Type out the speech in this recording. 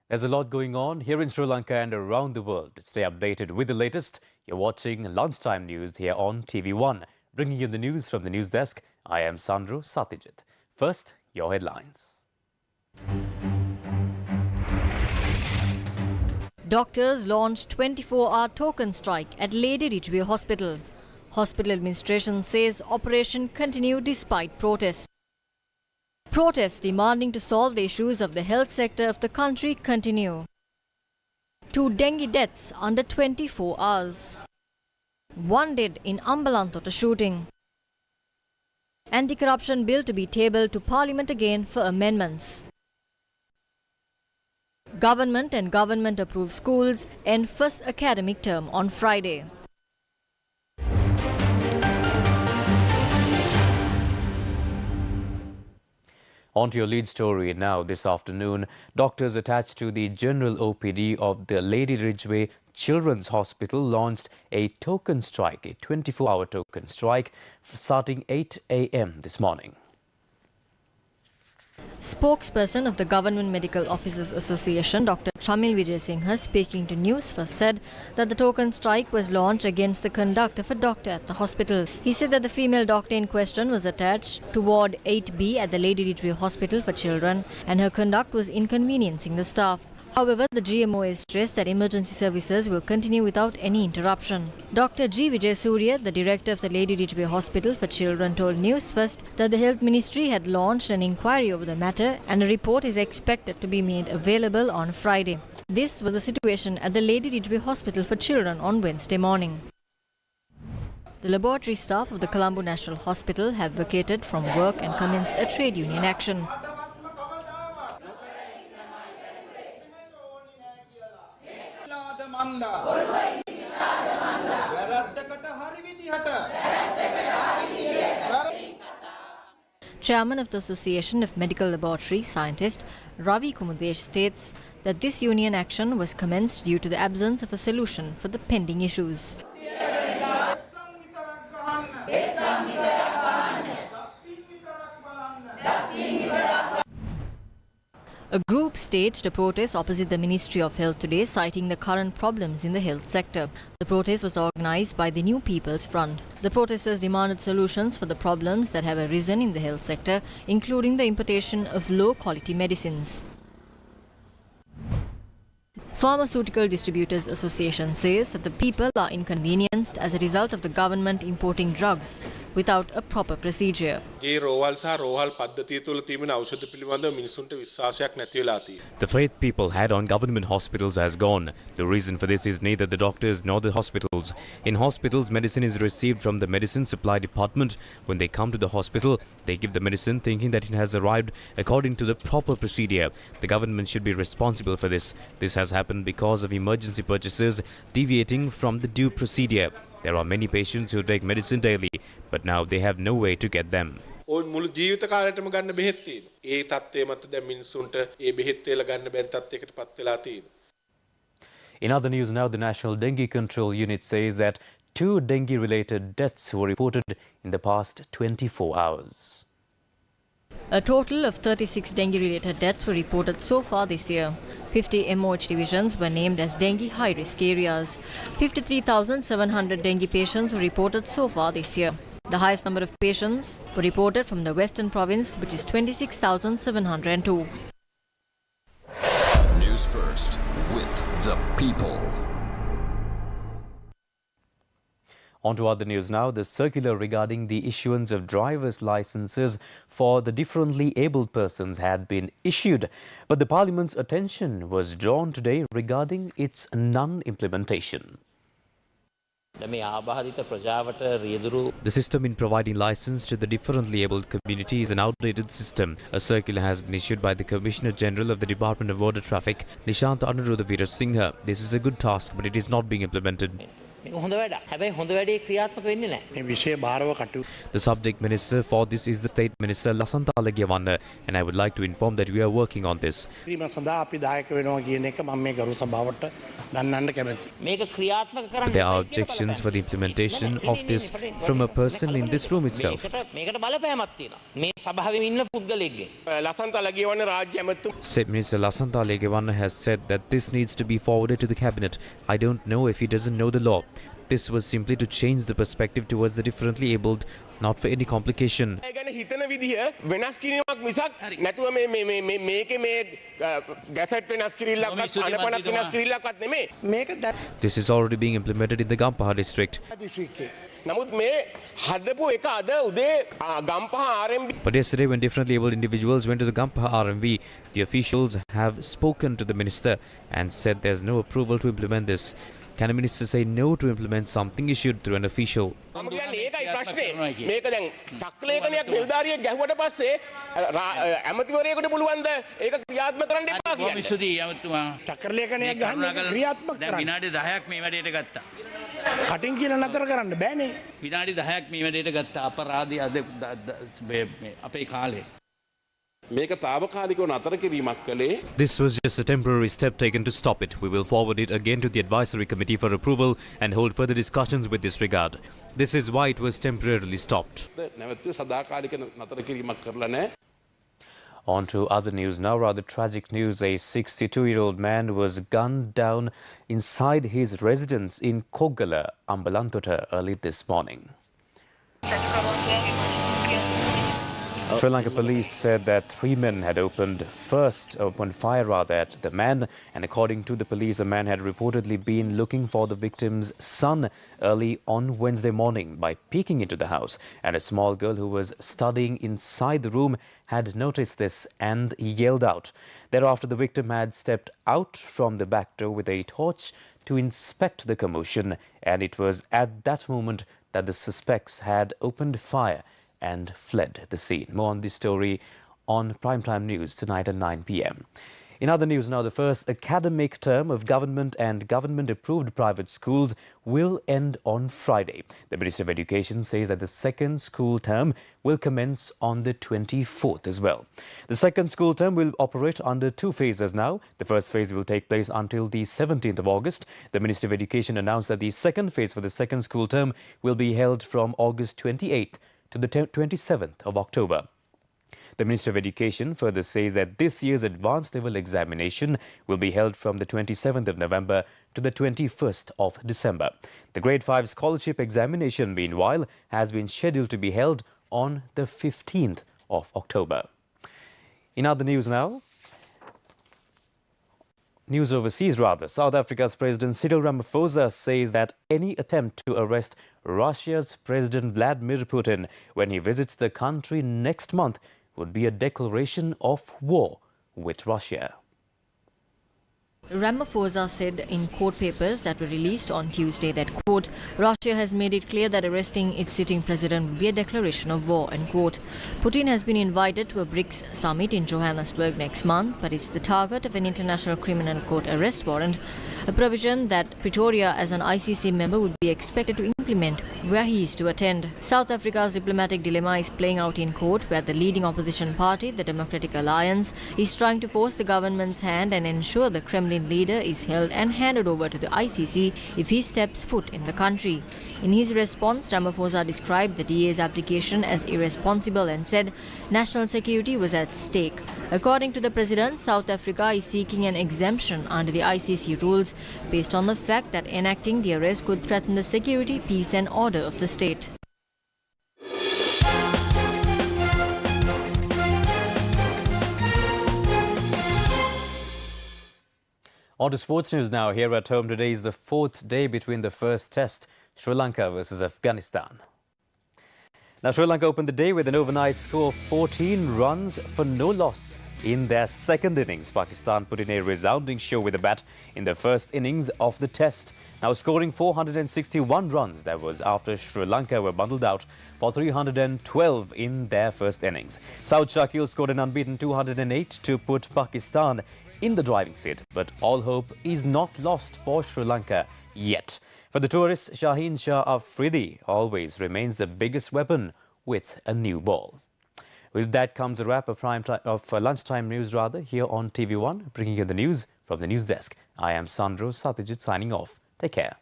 There's a lot going on here in Sri Lanka and around the world. To stay updated with the latest, you're watching Lunchtime News here on TV1. Bringing you the news from the news desk, I am Sandro Satijit. First, your headlines. Doctors launched 24-hour token strike at Lady Ridgeway Hospital. Hospital administration says operation continued despite protests. Protests demanding to solve the issues of the health sector of the country continue. 2 dengue deaths under 24 hours. 1 dead in Ambalantota shooting. Anti-corruption bill to be tabled to Parliament again for amendments. Government and government-approved schools end first academic term on Friday. On to your lead story now this afternoon. Doctors attached to the general OPD of the Lady Ridgeway Children's Hospital launched a token strike, a 24-hour token strike starting 8 a.m. this morning. Spokesperson of the Government Medical Officers Association, Dr. Chamil Vijayasinghe, speaking to News First, said that the token strike was launched against the conduct of a doctor at the hospital. He said that the female doctor in question was attached to Ward 8B at the Lady Ridgeway Hospital for Children and her conduct was inconveniencing the staff. However, the GMO has stressed that emergency services will continue without any interruption. Dr. G. Vijay Surya, the director of the Lady Ridgeway Hospital for Children, told News First that the Health Ministry had launched an inquiry over the matter and a report is expected to be made available on Friday. This was the situation at the Lady Ridgeway Hospital for Children on Wednesday morning. The laboratory staff of the Colombo National Hospital have vacated from work and commenced a trade union action. Chairman of the Association of Medical Laboratory Scientists, Ravi Kumudesh, states that this union action was commenced due to the absence of a solution for the pending issues. A group staged a protest opposite the Ministry of Health today, citing the current problems in the health sector. The protest was organised by the New People's Front. The protesters demanded solutions for the problems that have arisen in the health sector, including the importation of low-quality medicines. Pharmaceutical Distributors Association says that the people are inconvenienced as a result of the government importing drugs without a proper procedure. The faith people had on government hospitals has gone. The reason for this is neither the doctors nor the hospitals. In hospitals, medicine is received from the medicine supply department. When they come to the hospital, they give the medicine thinking that it has arrived according to the proper procedure. The government should be responsible for this. This has happened because of emergency purchases deviating from the due procedure. There are many patients who take medicine daily, but now they have no way to get them. In other news now, the National Dengue Control Unit says that 2 dengue-related deaths were reported in the past 24 hours. A total of 36 dengue-related deaths were reported so far this year. 50 MOH divisions were named as dengue high-risk areas. 53,700 dengue patients were reported so far this year. The highest number of patients were reported from the Western Province, which is 26,702. News First with the people. On to other news now. The circular regarding the issuance of driver's licenses for the differently abled persons had been issued, but the Parliament's attention was drawn today regarding its non-implementation. The system in providing license to the differently abled community is an outdated system. A circular has been issued by the Commissioner General of the Department of Road Traffic, Nishant Anuruddha Singha. This is a good task, but it is not being implemented. The subject minister for this is the State Minister Lasantha Alagiyawanna, and I would like to inform that we are working on this. දන්නන්න කැමැති. මේක ක්‍රියාත්මක කරන්න There are objections for the implementation of this from a person in this room itself. මේකට බලපෑමක් තියෙනවා. මේ සභාවේ ඉන්න පුද්ගලයෙක්ගේ. ලසන්ත ලගියවන රාජ්‍ය ඇමතුම් State Minister Lasantha Legewana has said that this needs to be forwarded to the cabinet. I don't know if he doesn't know the law. This was simply to change the perspective towards the differently abled, not for any complication. ඒ ගැන හිතන විදිහ වෙනස් කිරීමක් මිසක් නැතුව මේකේ මේ gazette වෙනස් කිරීමක්වත් අනපනක් වෙනස් කිරීමක්වත් නෙමෙයි. මේක This is already being implemented in the Gampaha district. දිස්ත්‍රික්කේ. නමුත් මේ හදපු එක අද උදේ Gampaha RMB But yesterday, when differently abled individuals went to the Gampaha RMV, the officials have spoken to the minister and said there's no approval to implement this. Can a minister say no to implement something issued through an official? මම කියන්නේ ඒකයි ප්‍රශ්නේ. මේක දැන් චක්‍රලේඛනයක් නිලධාරියෙක් ගැහුවට පස්සේ ඇමතිවරයෙකුට පුළුවන්ද ඒක ක්‍රියාත්මක කරන්න එපා කියන්නේ. විසුදී ඇමතුමා චක්‍රලේඛනයක් ගහන්න ක්‍රියාත්මක දැන් කරන්න. විනාඩි 10ක් මේ වැඩේට ගත්තා. කටින් කියලා නතර කරන්න බෑනේ. විනාඩි 10ක් මේ වැඩේට ගත්තා අපරාධي අද අපේ කාලේ. මේක తాවකාලිකව නතර කිරීමක් කළේ This was just a temporary step taken to stop it. We will forward it again to the advisory committee for approval and hold further discussions with this regard. This is why it was temporarily stopped. නැවතුම් සදාකාලික නතර කිරීමක් කරලා නැහැ. On to other news now, rather tragic news. A 62-year-old man was gunned down inside his residence in Koggala, Ambalantota, early this morning. Sri Lanka police said that 3 men had opened fire at the man, and according to the police, a man had reportedly been looking for the victim's son early on Wednesday morning by peeking into the house, and a small girl who was studying inside the room had noticed this and yelled out. Thereafter, the victim had stepped out from the back door with a torch to inspect the commotion, and it was at that moment that the suspects had opened fire and fled the scene. More on this story on Primetime News tonight at 9 p.m. In other news now, the first academic term of government and government-approved private schools will end on Friday. The Minister of Education says that the second school term will commence on the 24th as well. The second school term will operate under 2 phases now. The first phase will take place until the 17th of August. The Minister of Education announced that the second phase for the second school term will be held from August 28th to the 27th of October. The Minister of Education further says that this year's advanced level examination will be held from the 27th of November to the 21st of December. The Grade 5 scholarship examination, meanwhile, has been scheduled to be held on the 15th of October. In other news now, news overseas rather, South Africa's President Cyril Ramaphosa says that any attempt to arrest Russia's President Vladimir Putin when he visits the country next month would be a declaration of war with Russia. Ramaphosa said in court papers that were released on Tuesday that, quote, Russia has made it clear that arresting its sitting president would be a declaration of war, end quote. Putin has been invited to a BRICS summit in Johannesburg next month, but is the target of an international criminal court arrest warrant, a provision that Pretoria as an ICC member would be expected to implement where he is to attend. South Africa's diplomatic dilemma is playing out in court, where the leading opposition party, the Democratic Alliance, is trying to force the government's hand and ensure the Kremlin leader is held and handed over to the ICC if he steps foot in the country. In his response, Ramaphosa described the DA's application as irresponsible and said national security was at stake. According to the president, South Africa is seeking an exemption under the ICC rules based on the fact that enacting the arrest could threaten the security, peace and order of the state. On to sports news now. Here at home today is the 4th day between the first test, Sri Lanka versus Afghanistan. Now, Sri Lanka opened the day with an overnight score of 14 runs for no loss. In their second innings, Pakistan put in a resounding show with a bat in the first innings of the test. Now scoring 461 runs, that was after Sri Lanka were bundled out for 312 in their first innings. Saud Shakil scored an unbeaten 208 to put Pakistan in the driving seat. But all hope is not lost for Sri Lanka yet. For the tourist, Shaheen Shah Afridi always remains the biggest weapon with a new ball. With that comes a wrap of lunchtime news here on TV1, bringing you the news From the news desk, I am Sandro Satyajit signing off. Take care.